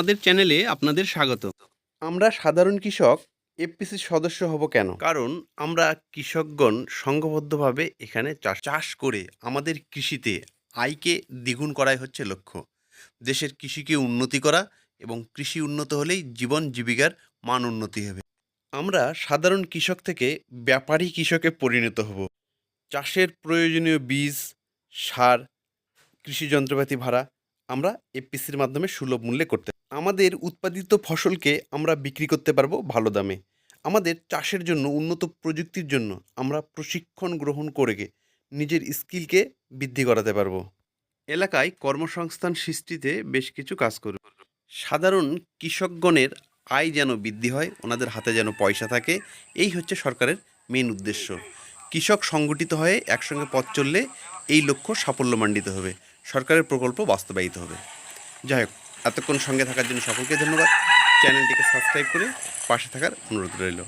আমাদের চ্যানেলে আপনাদের স্বাগত। আমরা সাধারণ কৃষক এফপিসির সদস্য হব কেন? কারণ আমরা কৃষকগণ সংঘবদ্ধভাবে এখানে চাষ করে আমাদের কৃষিতে আয়কে দ্বিগুণ করাই হচ্ছে লক্ষ্য। দেশের কৃষিকে উন্নতি করা এবং কৃষি উন্নত হলেই জীবন জীবিকার মান উন্নতি হবে। আমরা সাধারণ কৃষক থেকে ব্যাপারী কৃষকে পরিণত হব। চাষের প্রয়োজনীয় বীজ, সার, কৃষি যন্ত্রপাতি ভাড়া আমরা এফপিসির মাধ্যমে সুলভ মূল্যে করতে আমাদের উৎপাদিত ফসলকে আমরা বিক্রি করতে পারবো ভালো দামে। আমাদের চাষের জন্য উন্নত প্রযুক্তির জন্য আমরা প্রশিক্ষণ গ্রহণ করে নিজের স্কিলকে বৃদ্ধি করাতে পারবো। এলাকায় কর্মসংস্থান সৃষ্টিতে বেশ কিছু কাজ করব। সাধারণ কৃষকগণের আয় যেন বৃদ্ধি হয়, ওনাদের হাতে যেন পয়সা থাকে, এই হচ্ছে সরকারের মেন উদ্দেশ্য। কৃষক সংগঠিত হয়ে একসঙ্গে পথ চললে এই লক্ষ্য সাফল্যমণ্ডিত হবে, সরকারের প্রকল্প বাস্তবায়িত হবে। যাই হোক, এতক্ষণ সঙ্গে থাকার জন্য সকলকে ধন্যবাদ। চ্যানেলটিকে সাবস্ক্রাইব করে পাশে থাকার অনুরোধ রইল।